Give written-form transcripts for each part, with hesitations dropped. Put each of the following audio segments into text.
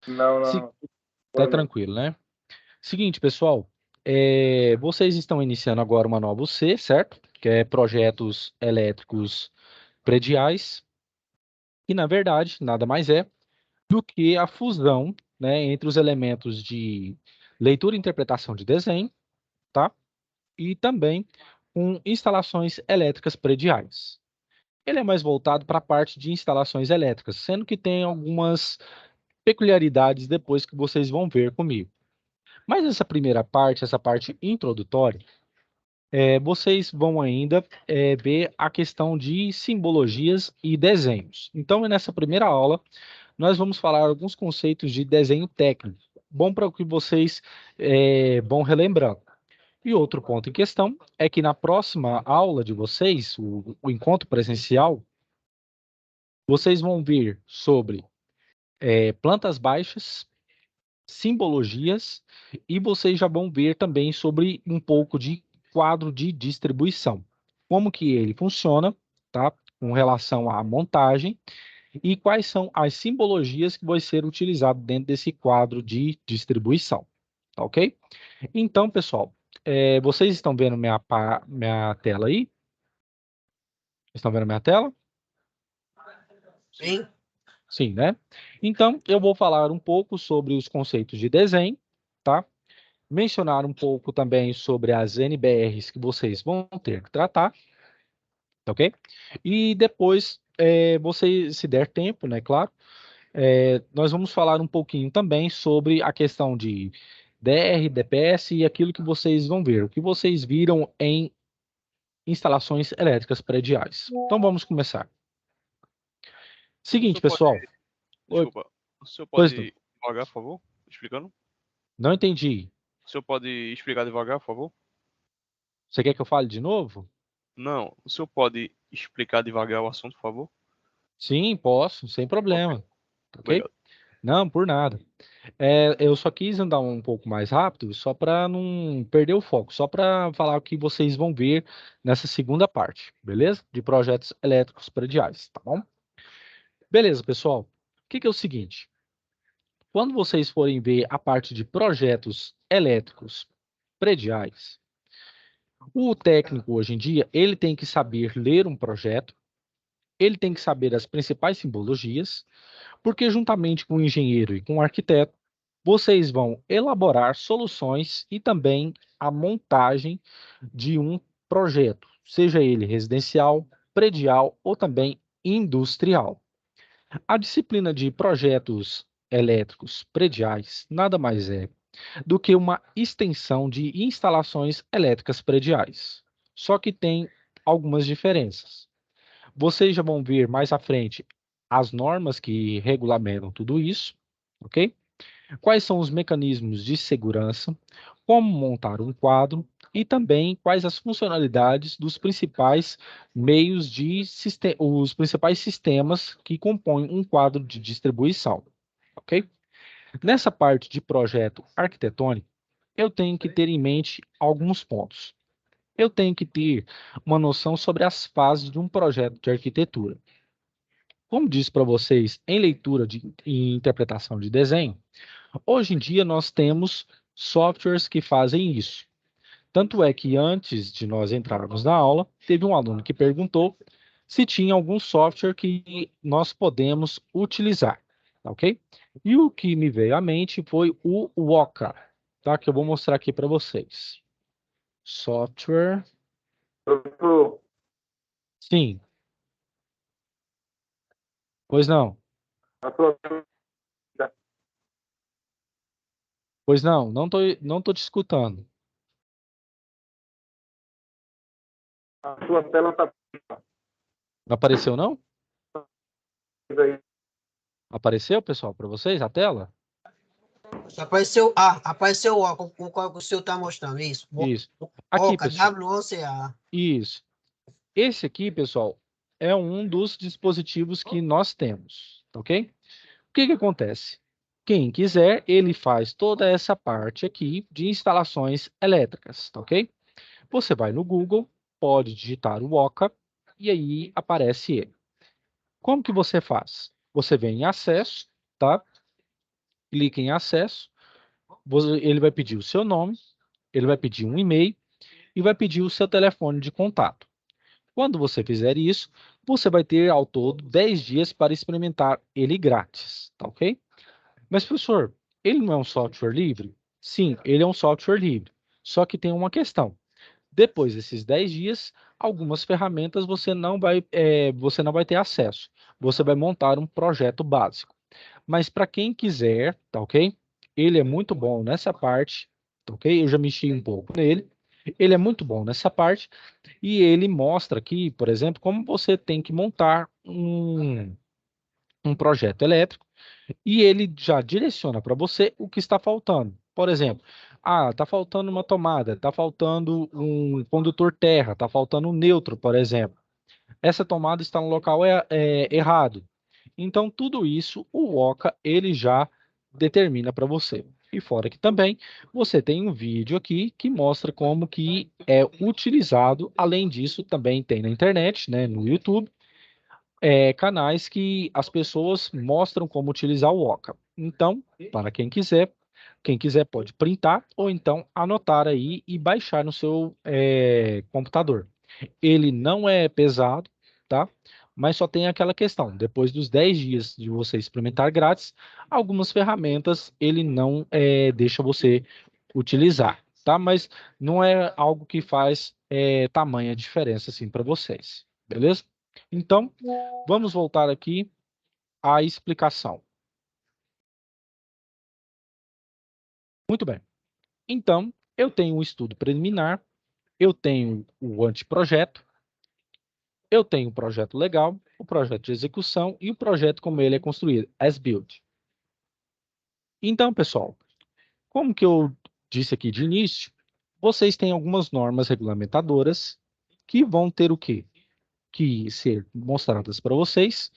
Não, Se... não. Tá Foi não. tranquilo, né? Seguinte, pessoal, vocês estão iniciando agora uma nova UC, certo? Que é projetos elétricos prediais, que na verdade nada mais é do que a fusão, né, entre os elementos de leitura e interpretação de desenho, tá? E também com instalações elétricas prediais. Ele é mais voltado para a parte de instalações elétricas, sendo que tem algumas peculiaridades depois que vocês vão ver comigo. Mas essa primeira parte, essa parte introdutória, vocês vão ainda ver a questão de simbologias e desenhos. Então, nessa primeira aula, nós vamos falar alguns conceitos de desenho técnico, bom para que vocês vão relembrando. E outro ponto em questão é que na próxima aula de vocês, o encontro presencial, vocês vão ver sobre plantas baixas, simbologias, e vocês já vão ver também sobre um pouco de quadro de distribuição. Como que ele funciona, tá? Com relação à montagem e quais são as simbologias que vão ser utilizadas dentro desse quadro de distribuição, tá ok? Então, pessoal, vocês estão vendo minha tela aí? Estão vendo minha tela? Sim. Sim, né? Então, eu vou falar um pouco sobre os conceitos de desenho, tá? Mencionar um pouco também sobre as NBRs que vocês vão ter que tratar, tá ok? E depois, você, se der tempo, né, claro, nós vamos falar um pouquinho também sobre a questão de DR, DPS e aquilo que vocês vão ver, o que vocês viram em instalações elétricas prediais. Então, vamos começar. O Seguinte, senhor pode, pessoal. Oi, desculpa, o senhor pois não. pode devagar, por favor? Explicando? Não entendi. O senhor pode explicar devagar, por favor? Você quer que eu fale de novo? Não, o senhor pode explicar devagar o assunto, por favor? Sim, posso, sem Ok, problema. Ok? obrigado. Não, por nada. Eu só quis andar um pouco mais rápido, só para não perder o foco, só para falar o que vocês vão ver nessa segunda parte, beleza? De projetos elétricos prediais, tá bom? Beleza, pessoal. O que é o seguinte? Quando vocês forem ver a parte de projetos elétricos prediais, o técnico hoje em dia, ele tem que saber ler um projeto, ele tem que saber as principais simbologias, porque juntamente com o engenheiro e com o arquiteto, vocês vão elaborar soluções e também a montagem de um projeto, seja ele residencial, predial ou também industrial. A disciplina de projetos elétricos prediais nada mais é do que uma extensão de instalações elétricas prediais. Só que tem algumas diferenças. Vocês já vão ver mais à frente as normas que regulamentam tudo isso, ok? Quais são os mecanismos de segurança, como montar um quadro e também quais as funcionalidades dos principais meios de os principais sistemas que compõem um quadro de distribuição, ok? Nessa parte de projeto arquitetônico, eu tenho que ter em mente alguns pontos. Eu tenho que ter uma noção sobre as fases de um projeto de arquitetura. Como disse para vocês, em leitura e interpretação de desenho, hoje em dia nós temos softwares que fazem isso. Tanto é que antes de nós entrarmos na aula, teve um aluno que perguntou se tinha algum software que nós podemos utilizar, tá ok? E o que me veio à mente foi o Waka, tá? Que eu vou mostrar aqui para vocês. Software, Professor, sim, pois não, a sua, pois não, não tô te escutando. a sua tela está Não apareceu não? aí. Apareceu, pessoal, para vocês a tela? Apareceu o qual que o senhor está mostrando, isso. Isso. Aqui, Oca, pessoal. WOCA. Isso. Esse aqui, pessoal, é um dos dispositivos que nós temos, tá ok? O que que acontece? Quem quiser, ele faz toda essa parte aqui de instalações elétricas, tá ok? Você vai no Google, pode digitar o Oca e aí aparece ele. Como que você faz? Você vem em acesso, tá? clica em acesso, ele vai pedir o seu nome, ele vai pedir um e-mail e vai pedir o seu telefone de contato. Quando você fizer isso, você vai ter ao todo 10 dias para experimentar ele grátis, tá ok? Mas, professor, ele não é um software livre? Sim, ele é um software livre. Só que tem uma questão. Depois desses 10 dias, algumas ferramentas você não vai ter acesso. Você vai montar um projeto básico. Mas para quem quiser, tá ok? Ele é muito bom nessa parte, tá ok? Eu já mexi um pouco nele. Ele é muito bom nessa parte e ele mostra aqui, por exemplo, como você tem que montar um projeto elétrico e ele já direciona para você o que está faltando. Por exemplo, está faltando uma tomada, está faltando um condutor terra, está faltando um neutro, por exemplo. Essa tomada está no local errado. Então, tudo isso o Oca ele já determina para você. E fora que também você tem um vídeo aqui que mostra como que é utilizado. Além disso, também tem na internet, né, no YouTube, canais que as pessoas mostram como utilizar o Oca. Então, para quem quiser pode printar ou então anotar aí e baixar no seu computador. Ele não é pesado, tá? Mas só tem aquela questão, depois dos 10 dias de você experimentar grátis, algumas ferramentas ele não deixa você utilizar, tá? Mas não é algo que faz tamanha diferença assim para vocês, beleza? Então, vamos voltar aqui à explicação. Muito bem. Então, eu tenho um estudo preliminar, eu tenho o anteprojeto, eu tenho o projeto legal, o projeto de execução e o projeto como ele é construído, as built. Então, pessoal, como que eu disse aqui de início, vocês têm algumas normas regulamentadoras que vão ter o quê? Que ser mostradas para vocês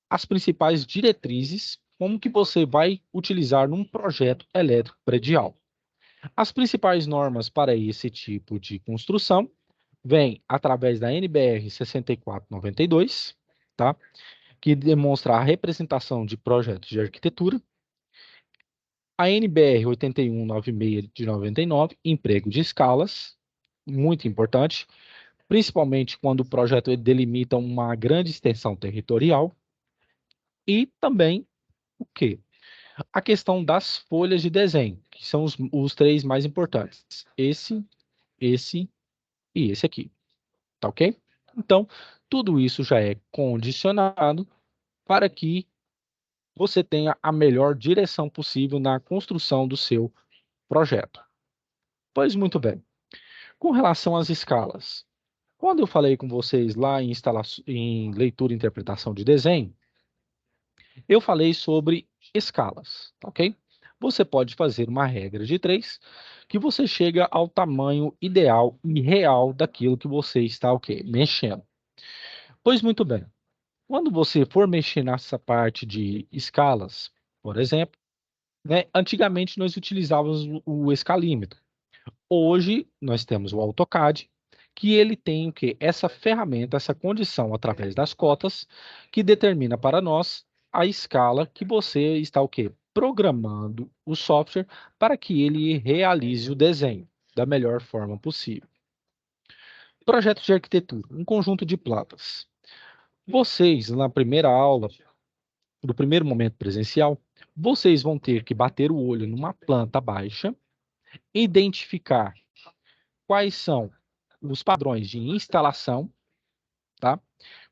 as principais diretrizes, como que você vai utilizar num projeto elétrico predial. As principais normas para esse tipo de construção vêm através da NBR 6492, tá? Que demonstra a representação de projetos de arquitetura. A NBR 8196 de 99, emprego de escalas, muito importante, principalmente quando o projeto delimita uma grande extensão territorial. E também o quê? A questão das folhas de desenho, que são os três mais importantes. Esse e esse aqui, tá ok? Então, tudo isso já é condicionado para que você tenha a melhor direção possível na construção do seu projeto. Pois muito bem. Com relação às escalas, quando eu falei com vocês lá em leitura e interpretação de desenho, eu falei sobre escalas, tá ok? Você pode fazer uma regra de 3 que você chega ao tamanho ideal e real daquilo que você está o quê? Mexendo. Pois muito bem. Quando você for mexer nessa parte de escalas, por exemplo, né, antigamente nós utilizávamos o escalímetro. Hoje nós temos o AutoCAD, que ele tem o quê? Essa ferramenta, essa condição através das cotas, que determina para nós a escala que você está o quê? Programando o software para que ele realize o desenho da melhor forma possível. Projeto de arquitetura, um conjunto de plantas. Vocês, na primeira aula, no primeiro momento presencial, vocês vão ter que bater o olho numa planta baixa, identificar quais são os padrões de instalação, tá?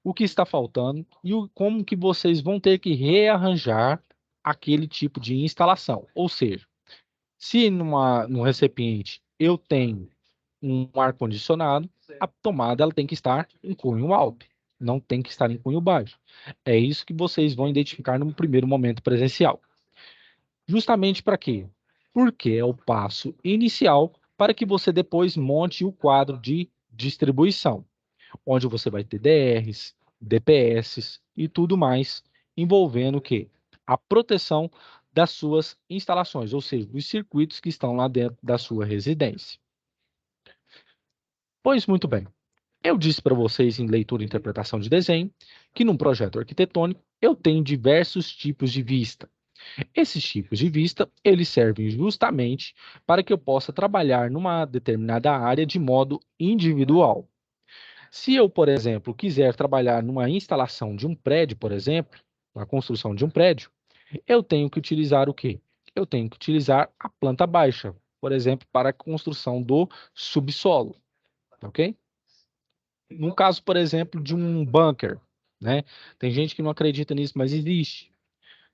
O que está faltando e como que vocês vão ter que rearranjar aquele tipo de instalação. Ou seja, se no recipiente eu tenho um ar-condicionado, a tomada ela tem que estar em cunho alto, não tem que estar em cunho baixo. É isso que vocês vão identificar no primeiro momento presencial. Justamente para quê? Porque é o passo inicial para que você depois monte o quadro de distribuição, onde você vai ter DRs, DPS e tudo mais, envolvendo o quê? A proteção das suas instalações, ou seja, dos circuitos que estão lá dentro da sua residência. Pois muito bem. Eu disse para vocês em leitura e interpretação de desenho que num projeto arquitetônico eu tenho diversos tipos de vista. Esses tipos de vista, eles servem justamente para que eu possa trabalhar numa determinada área de modo individual. Se eu, por exemplo, quiser trabalhar numa instalação de um prédio, por exemplo, na construção de um prédio, eu tenho que utilizar o quê? Eu tenho que utilizar a planta baixa, por exemplo, para a construção do subsolo, ok? No caso, por exemplo, de um bunker, né? Tem gente que não acredita nisso, mas existe,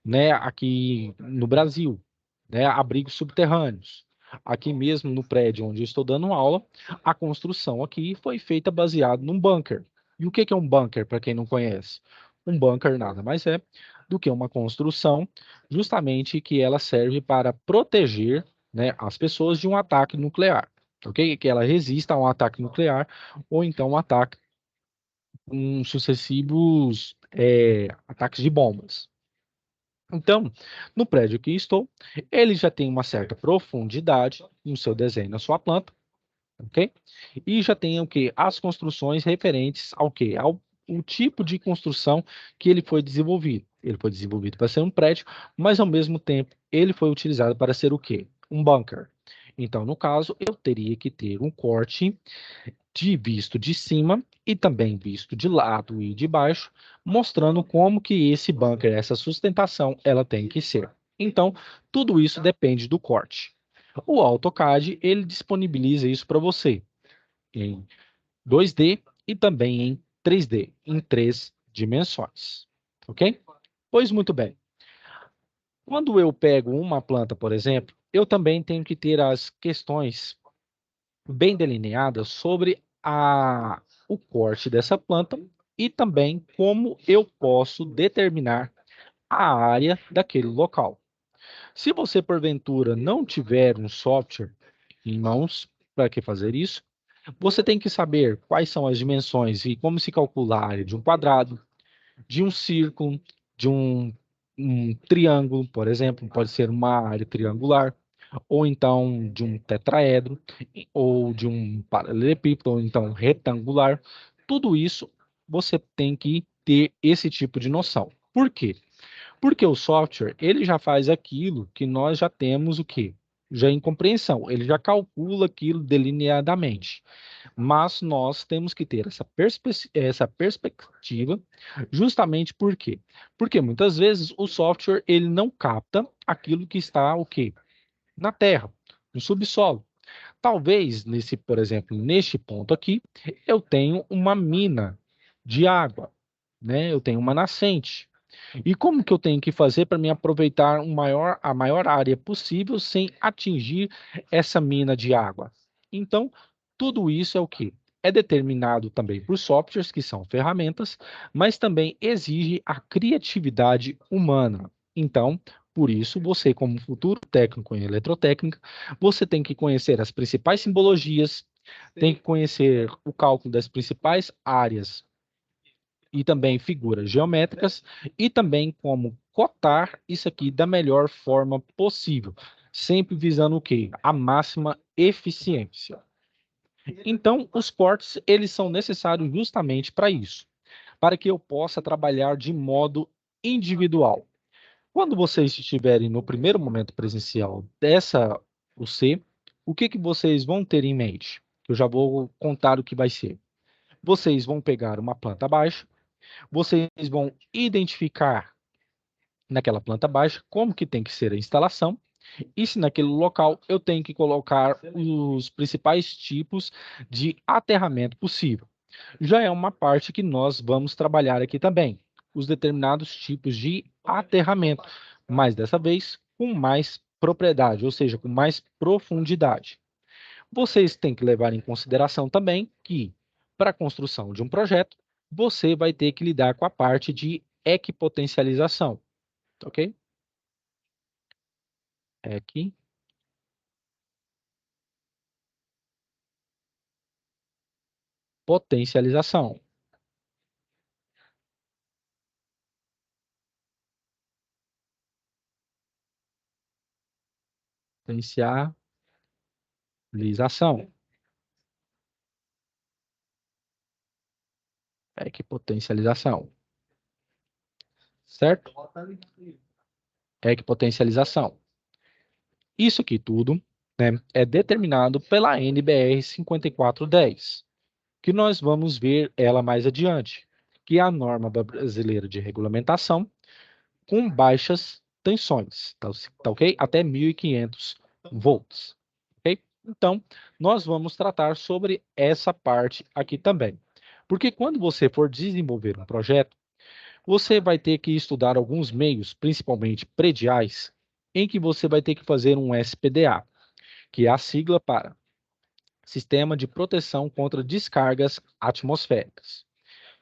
né? Aqui no Brasil, né? Abrigos subterrâneos. Aqui mesmo no prédio onde eu estou dando aula, a construção aqui foi feita baseado num bunker. E o que é um bunker, para quem não conhece? Um bunker nada mais é do que uma construção, justamente que ela serve para proteger, né, as pessoas de um ataque nuclear, ok? Que ela resista a um ataque nuclear ou então um ataque com sucessivos ataques de bombas. Então, no prédio que estou, ele já tem uma certa profundidade no seu desenho, na sua planta, ok? E já tem o que? As construções referentes ao que? Ao o tipo de construção que ele foi desenvolvido. Ele foi desenvolvido para ser um prédio, mas ao mesmo tempo ele foi utilizado para ser o quê? Um bunker. Então, no caso, eu teria que ter um corte de visto de cima e também visto de lado e de baixo, mostrando como que esse bunker, essa sustentação, ela tem que ser. Então, tudo isso depende do corte. O AutoCAD, ele disponibiliza isso para você em 2D e também em 3D, em 3 dimensões. Ok? Pois muito bem. Quando eu pego uma planta, por exemplo, eu também tenho que ter as questões bem delineadas sobre o corte dessa planta e também como eu posso determinar a área daquele local. Se você, porventura, não tiver um software em mãos para que fazer isso, você tem que saber quais são as dimensões e como se calcula a área de um quadrado, de um círculo, de um triângulo, por exemplo, pode ser uma área triangular, ou então de um tetraedro, ou de um paralelepípedo, ou então retangular. Tudo isso você tem que ter esse tipo de noção. Por quê? Porque o software, ele já faz aquilo que nós já temos o quê? Já em compreensão, ele já calcula aquilo delineadamente. Mas nós temos que ter essa perspectiva, justamente por quê? Porque muitas vezes o software ele não capta aquilo que está o quê? Na terra, no subsolo. Talvez nesse, por exemplo, neste ponto aqui, eu tenho uma mina de água, né? Eu tenho uma nascente. E como que eu tenho que fazer para me aproveitar a maior área possível sem atingir essa mina de água? Então, tudo isso é o que? É determinado também por softwares, que são ferramentas, mas também exige a criatividade humana. Então, por isso, você, como futuro técnico em eletrotécnica, você tem que conhecer as principais simbologias, tem que conhecer o cálculo das principais áreas e também figuras geométricas e também como cotar isso aqui da melhor forma possível, sempre visando o quê? A máxima eficiência. Então, os cortes, eles são necessários justamente para isso, para que eu possa trabalhar de modo individual. Quando vocês estiverem no primeiro momento presencial dessa UC, o que que vocês vão ter em mente? Eu já vou contar o que vai ser. Vocês vão pegar uma planta baixa, vocês vão identificar naquela planta baixa como que tem que ser a instalação e se naquele local eu tenho que colocar os principais tipos de aterramento possível. Já é uma parte que nós vamos trabalhar aqui também, os determinados tipos de aterramento, mas dessa vez com mais propriedade, ou seja, com mais profundidade. Vocês têm que levar em consideração também que, para a construção de um projeto, você vai ter que lidar com a parte de equipotencialização, ok? Equipotencialização. Potencialização. Equipotencialização. Certo? equipotencialização. Isso aqui tudo, né, é determinado pela NBR 5410, que nós vamos ver ela mais adiante, que é a norma brasileira de regulamentação com baixas tensões, tá ok? Até 1.500 volts, ok? Então, nós vamos tratar sobre essa parte aqui também. Porque quando você for desenvolver um projeto, você vai ter que estudar alguns meios, principalmente prediais, em que você vai ter que fazer um SPDA, que é a sigla para Sistema de Proteção contra Descargas Atmosféricas,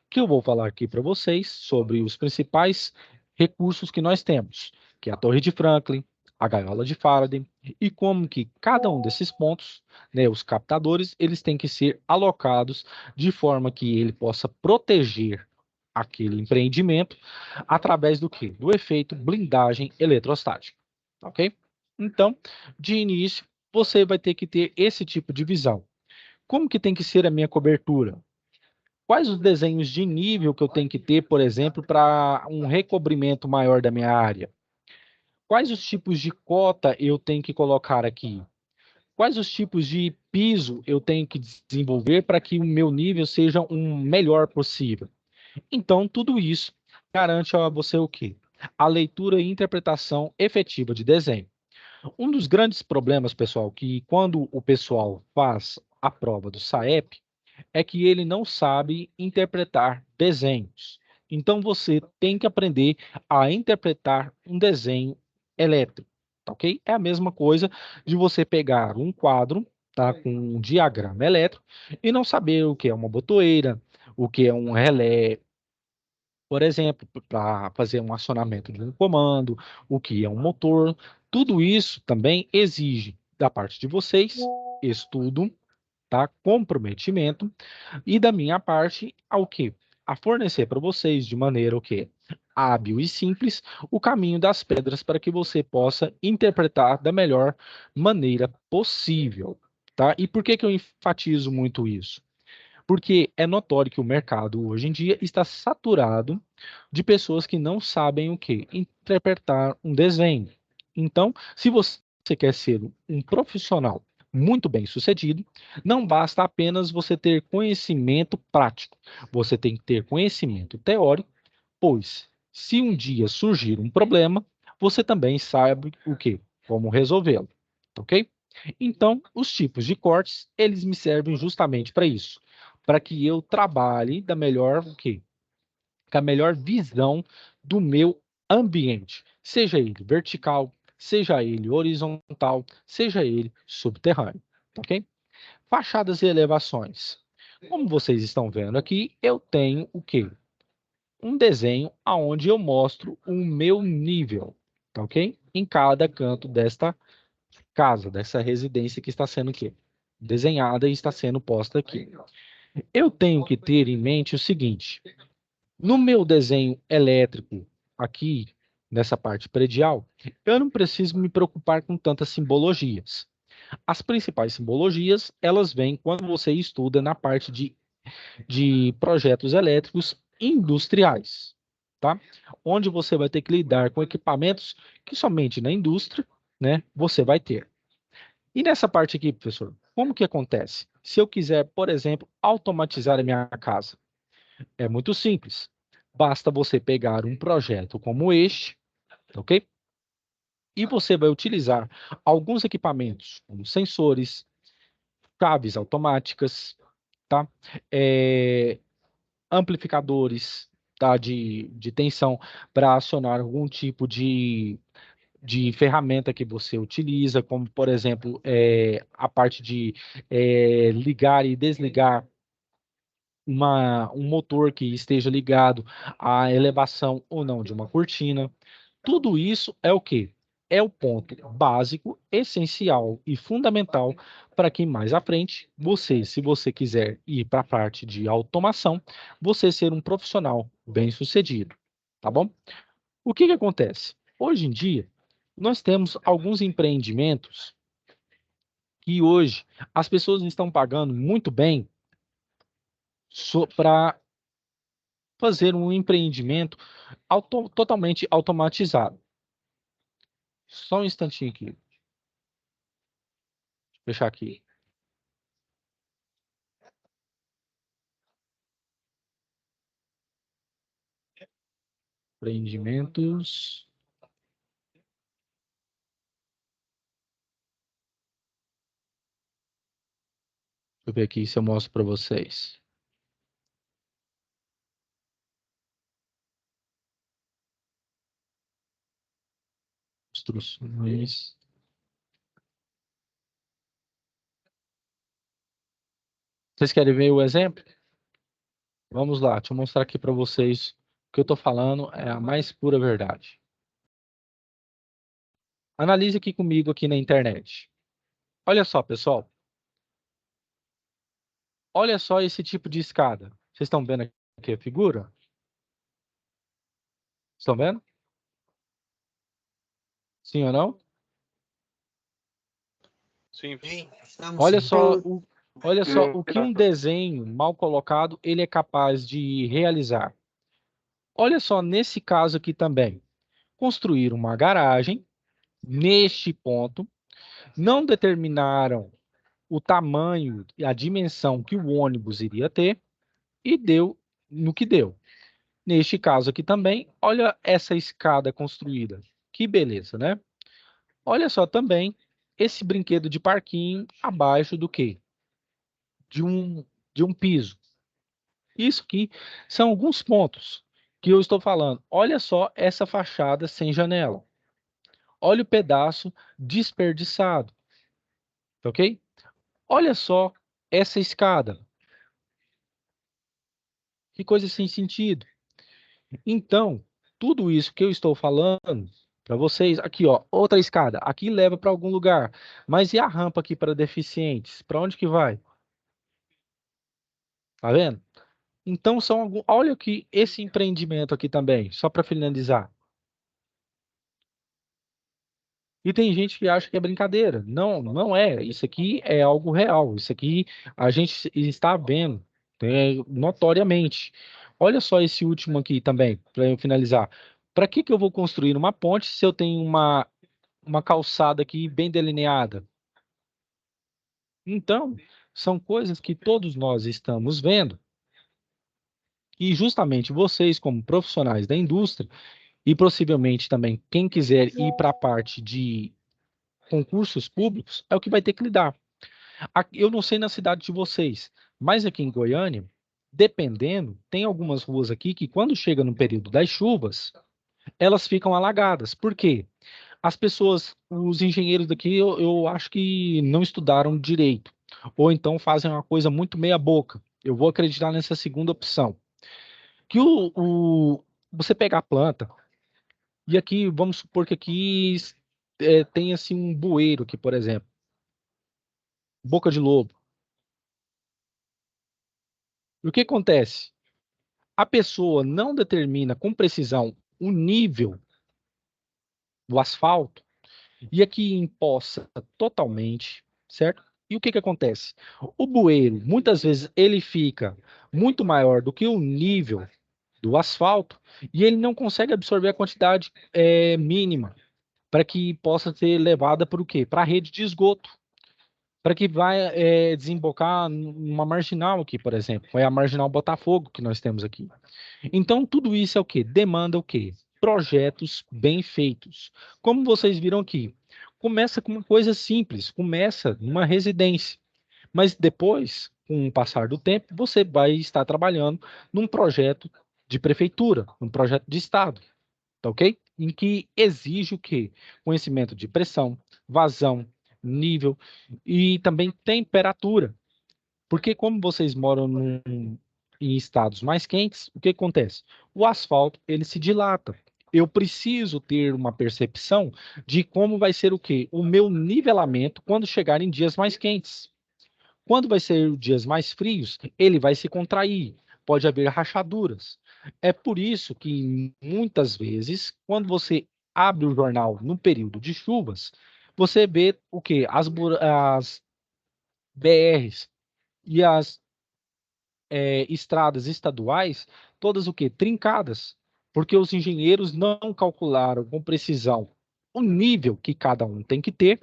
que eu vou falar aqui para vocês sobre os principais recursos que nós temos, que é a Torre de Franklin, a gaiola de Faraday, e como que cada um desses pontos, né, os captadores, eles têm que ser alocados de forma que ele possa proteger aquele empreendimento através do quê? Do efeito blindagem eletrostática, ok? Então, de início, você vai ter que ter esse tipo de visão. Como que tem que ser a minha cobertura? Quais os desenhos de nível que eu tenho que ter, por exemplo, para um recobrimento maior da minha área? Quais os tipos de cota eu tenho que colocar aqui? Quais os tipos de piso eu tenho que desenvolver para que o meu nível seja um melhor possível? Então, tudo isso garante a você o quê? A leitura e interpretação efetiva de desenho. Um dos grandes problemas, pessoal, que quando o pessoal faz a prova do SAEP, é que ele não sabe interpretar desenhos. Então você tem que aprender a interpretar um desenho elétrico, tá ok? É a mesma coisa de você pegar um quadro, tá, com um diagrama elétrico e não saber o que é uma botoeira, o que é um relé, por exemplo, para fazer um acionamento de um comando, o que é um motor. Tudo isso também exige da parte de vocês estudo, tá? Comprometimento e da minha parte, ao quê? A fornecer para vocês de maneira o quê? Hábil e simples o caminho das pedras para que você possa interpretar da melhor maneira possível, tá? E por que que eu enfatizo muito isso? Porque é notório que o mercado hoje em dia está saturado de pessoas que não sabem o quê? Interpretar um desenho. Então, se você quer ser um profissional muito bem sucedido, não basta apenas você ter conhecimento prático, você tem que ter conhecimento teórico, pois se um dia surgir um problema, você também sabe o quê? Como resolvê-lo, ok? Então, os tipos de cortes, eles me servem justamente para isso, para que eu trabalhe da melhor, o quê? Com a melhor visão do meu ambiente, seja ele vertical, seja ele horizontal, seja ele subterrâneo, ok? Fachadas e elevações. Como vocês estão vendo aqui, eu tenho o quê? Um desenho aonde eu mostro o meu nível, tá ok? Em cada canto desta casa, dessa residência que está sendo aqui desenhada e está sendo posta aqui. Eu tenho que ter em mente o seguinte: no meu desenho elétrico aqui nessa parte predial, eu não preciso me preocupar com tantas simbologias. As principais simbologias, elas vêm quando você estuda na parte de projetos elétricos industriais, tá? Onde você vai ter que lidar com equipamentos que somente na indústria, né, você vai ter. E nessa parte aqui, professor, como que acontece? Se eu quiser, por exemplo, automatizar a minha casa, é muito simples. Basta você pegar um projeto como este, ok? E você vai utilizar alguns equipamentos, como sensores, chaves automáticas, tá? É, amplificadores, tá? De tensão para acionar algum tipo de ferramenta que você utiliza, como, por exemplo, a parte de ligar e desligar um motor que esteja ligado à elevação ou não de uma cortina. Tudo isso é o quê? É o ponto básico, essencial e fundamental para que mais à frente, você, se você quiser ir para a parte de automação, você ser um profissional bem-sucedido, tá bom? O que que acontece? Hoje em dia, nós temos alguns empreendimentos que hoje as pessoas estão pagando muito bem para fazer um empreendimento totalmente automatizado. Só um instantinho aqui. Deixa eu fechar aqui. Empreendimentos. Deixa eu ver aqui se eu mostro para vocês. Instruções. Vocês querem ver o exemplo? Vamos lá, deixa eu mostrar aqui para vocês. O que eu estou falando é a mais pura verdade. Analise aqui comigo aqui na internet. Olha só, pessoal. Olha só esse tipo de escada. Vocês estão vendo aqui a figura? Estão vendo? Sim ou não? Sim, Sim, estamos Olha sim. só o que um desenho mal colocado ele é capaz de realizar. Olha só nesse caso aqui também. Construir uma garagem, neste ponto, não determinaram o tamanho e a dimensão que o ônibus iria ter e deu no que deu. Neste caso aqui também, olha essa escada construída. Que beleza, né? Olha só também esse brinquedo de parquinho abaixo do quê? De um, de um piso. Isso aqui são alguns pontos que eu estou falando. Olha só essa fachada sem janela. Olha o pedaço desperdiçado. Ok? Olha só essa escada. Que coisa sem sentido. Então, tudo isso que eu estou falando para vocês, aqui ó, outra escada, aqui leva para algum lugar. Mas e a rampa aqui para deficientes? Para onde que vai? Tá vendo? Então olha aqui esse empreendimento aqui também, só para finalizar. E tem gente que acha que é brincadeira. Não, não é. Isso aqui é algo real. Isso aqui a gente está vendo, notoriamente. Olha só esse último aqui também, para eu finalizar. Para que que eu vou construir uma ponte se eu tenho uma calçada aqui bem delineada? Então, são coisas que todos nós estamos vendo. E justamente vocês, como profissionais da indústria, e possivelmente também quem quiser ir para a parte de concursos públicos, é o que vai ter que lidar. Eu não sei na cidade de vocês, mas aqui em Goiânia, dependendo, tem algumas ruas aqui que quando chega no período das chuvas, elas ficam alagadas. Por quê? As pessoas, os engenheiros daqui, eu acho que não estudaram direito, ou então fazem uma coisa muito meia boca. Eu vou acreditar nessa segunda opção. Que você pegar a planta, e aqui, vamos supor que aqui tem assim um bueiro aqui, por exemplo, boca de lobo. E o que acontece? A pessoa não determina com precisão o nível do asfalto e aqui empoça totalmente, certo? E o que que acontece? O bueiro, muitas vezes, ele fica muito maior do que o nível do asfalto e ele não consegue absorver a quantidade mínima para que possa ser levada para o quê? Para a rede de esgoto, para que vai desembocar numa marginal aqui, por exemplo, é a marginal Botafogo que nós temos aqui. Então, tudo isso é o quê? Demanda o quê? Projetos bem feitos. Como vocês viram aqui, começa com uma coisa simples, começa numa residência, mas depois, com o passar do tempo, você vai estar trabalhando num projeto de prefeitura, num projeto de estado, tá ok? Em que exige o quê? Conhecimento de pressão, vazão, nível e também temperatura. Porque como vocês moram em estados mais quentes, o que acontece? O asfalto, ele se dilata. Eu preciso ter uma percepção de como vai ser o quê? O meu nivelamento quando chegar em dias mais quentes. Quando vai ser dias mais frios, ele vai se contrair, pode haver rachaduras. É por isso que muitas vezes, quando você abre o jornal no período de chuvas, você vê o quê? As BRs e as estradas estaduais, todas o quê? Trincadas, porque os engenheiros não calcularam com precisão o nível que cada um tem que ter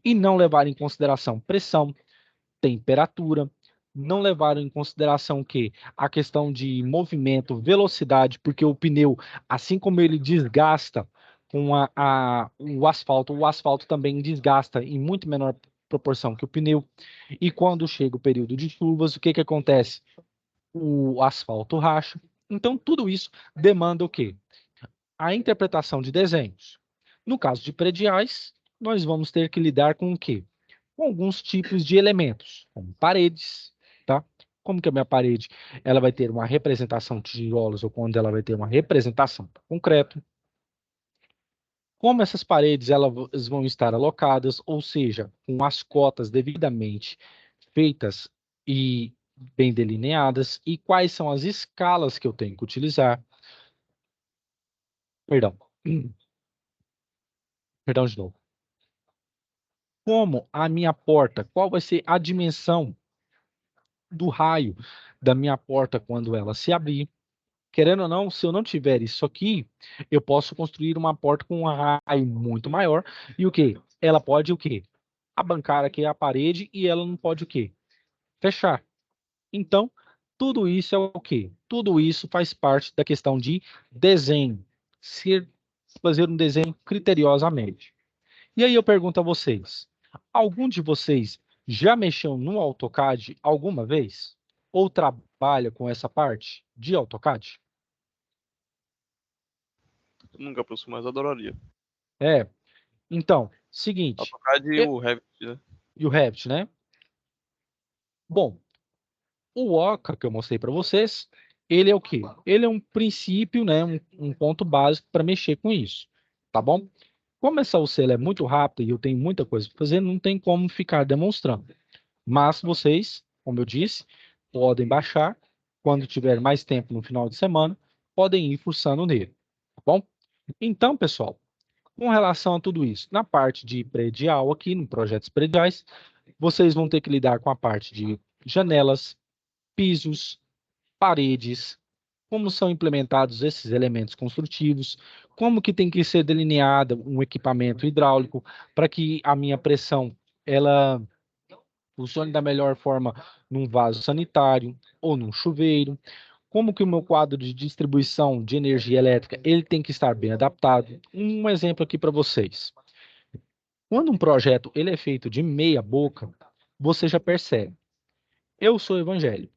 e não levar em consideração pressão, temperatura, não levar em consideração que a questão de movimento, velocidade, porque o pneu, assim como ele desgasta com o asfalto também desgasta em muito menor proporção que o pneu. E quando chega o período de chuvas, o que que acontece? O asfalto racha. Então, tudo isso demanda o quê? A interpretação de desenhos. No caso de prediais, nós vamos ter que lidar com o quê? Com alguns tipos de elementos, como paredes, tá? Como que a minha parede ela vai ter uma representação de tijolos ou quando ela vai ter uma representação de concreto? Como essas paredes elas vão estar alocadas, ou seja, com as cotas devidamente feitas e bem delineadas, e quais são as escalas que eu tenho que utilizar? Perdão, perdão de novo. Como a minha porta, qual vai ser a dimensão do raio da minha porta quando ela se abrir? Querendo ou não, se eu não tiver isso aqui, eu posso construir uma porta com um raio muito maior. E o quê? Ela pode o quê? Abancar aqui a parede e ela não pode o quê? Fechar. Então, tudo isso é o quê? Tudo isso faz parte da questão de desenho. Fazer um desenho criteriosamente. E aí eu pergunto a vocês: algum de vocês já mexeu no AutoCAD alguma vez? Ou trabalha com essa parte de AutoCAD? Nunca, professor, mas adoraria. É. Então, seguinte, AutoCAD e o Revit, né? e o Revit, né? Bom, o Oca que eu mostrei para vocês, ele é o quê? Ele é um princípio, né? Um ponto básico para mexer com isso, tá bom? Como essa UCL é muito rápida e eu tenho muita coisa para fazer, não tem como ficar demonstrando. Mas vocês, como eu disse, podem baixar. Quando tiver mais tempo no final de semana, podem ir fuçando nele, tá bom? Então, pessoal, com relação a tudo isso, na parte de predial aqui, no projetos prediais, vocês vão ter que lidar com a parte de janelas, pisos, paredes, como são implementados esses elementos construtivos, como que tem que ser delineado um equipamento hidráulico para que a minha pressão ela funcione da melhor forma num vaso sanitário ou num chuveiro, como que o meu quadro de distribuição de energia elétrica ele tem que estar bem adaptado. Um exemplo aqui para vocês. Quando um projeto ele é feito de meia boca, você já percebe. Eu sou evangélico.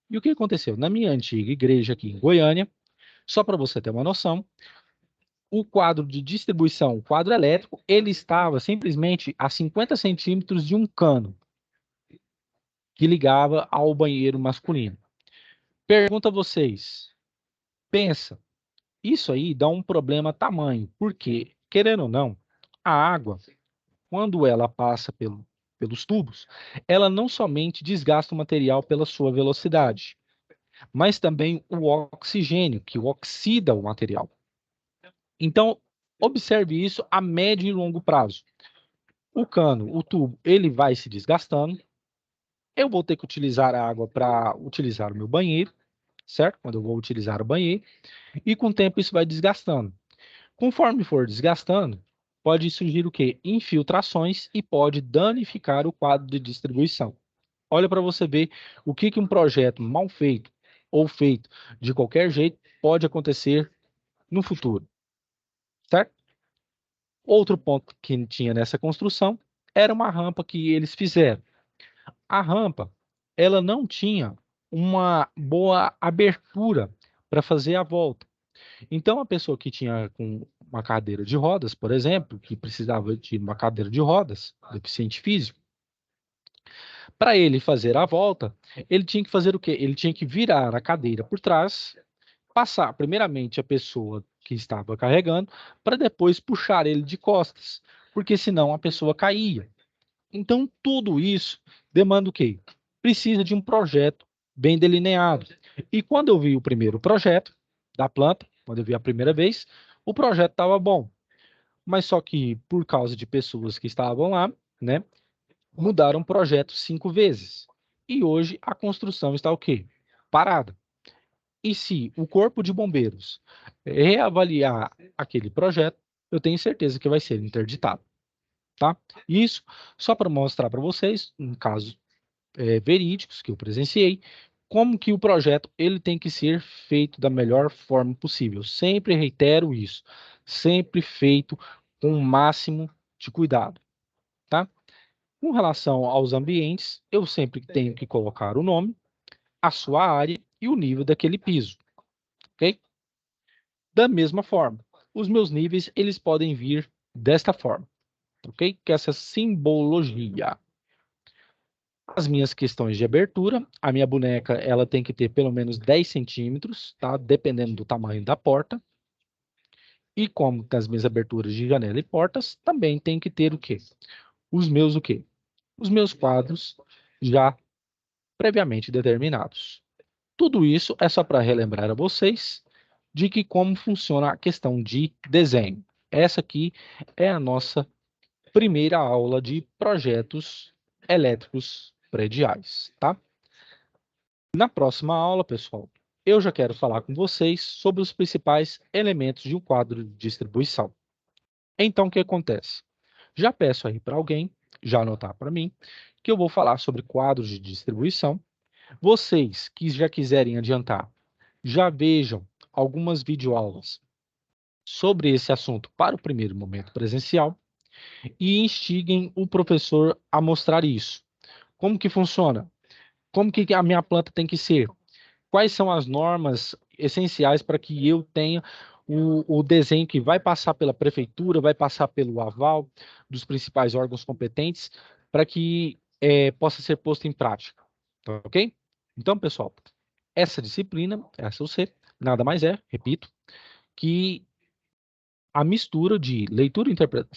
E o que aconteceu? Na minha antiga igreja aqui em Goiânia, só para você ter uma noção, o quadro de distribuição, o quadro elétrico, ele estava simplesmente a 50 centímetros de um cano que ligava ao banheiro masculino. Pergunto a vocês, pensa, isso aí dá um problema tamanho, porque, querendo ou não, a água, quando ela passa pelos tubos, ela não somente desgasta o material pela sua velocidade, mas também o oxigênio, que oxida o material. Então, observe isso a médio e longo prazo. O cano, o tubo, ele vai se desgastando. Eu vou ter que utilizar a água para utilizar o meu banheiro, certo? Quando eu vou utilizar o banheiro. E com o tempo isso vai desgastando. Conforme for desgastando, pode surgir o quê? Infiltrações e pode danificar o quadro de distribuição. Olha para você ver o que um projeto mal feito ou feito de qualquer jeito pode acontecer no futuro, certo? Outro ponto que tinha nessa construção era uma rampa que eles fizeram. A rampa, ela não tinha uma boa abertura para fazer a volta. Então, a pessoa que tinha com uma cadeira de rodas, por exemplo, que precisava de uma cadeira de rodas, deficiente físico, para ele fazer a volta, ele tinha que fazer o quê? Ele tinha que virar a cadeira por trás, passar primeiramente a pessoa que estava carregando, para depois puxar ele de costas, porque senão a pessoa caía. Então, tudo isso demanda o quê? Precisa de um projeto bem delineado. E quando eu vi o primeiro projeto da planta, quando eu vi a primeira vez, o projeto estava bom. Mas só que, por causa de pessoas que estavam lá, né, mudaram o projeto 5 vezes. E hoje a construção está o quê? Parada. E se o Corpo de Bombeiros reavaliar aquele projeto, eu tenho certeza que vai ser interditado, tá? Isso só para mostrar para vocês, em casos verídicos que eu presenciei, como que o projeto ele tem que ser feito da melhor forma possível. Sempre reitero isso, sempre feito com o máximo de cuidado, tá? Com relação aos ambientes, eu sempre tenho que colocar o nome, a sua área e o nível daquele piso, ok? Da mesma forma, os meus níveis eles podem vir desta forma, ok? Que é essa simbologia. As minhas questões de abertura, a minha boneca ela tem que ter pelo menos 10 centímetros, tá? Dependendo do tamanho da porta. E como das minhas aberturas de janela e portas, também tem que ter o quê? O quê? Os meus quadros já previamente determinados. Tudo isso é só para relembrar a vocês de que como funciona a questão de desenho. Essa aqui é a nossa primeira aula de projetos elétricos prediais, tá? Na próxima aula, pessoal, eu já quero falar com vocês sobre os principais elementos de um quadro de distribuição. Então, o que acontece? Já peço aí para alguém, já anotar para mim, que eu vou falar sobre quadros de distribuição. Vocês que já quiserem adiantar, já vejam algumas videoaulas sobre esse assunto para o primeiro momento presencial e instiguem o professor a mostrar isso. Como que funciona? Como que a minha planta tem que ser? Quais são as normas essenciais para que eu tenha o desenho que vai passar pela prefeitura, vai passar pelo aval dos principais órgãos competentes, para que possa ser posto em prática, tá ok? Então, pessoal, essa disciplina, essa eu sei, nada mais é, repito, que a mistura de leitura e interpretação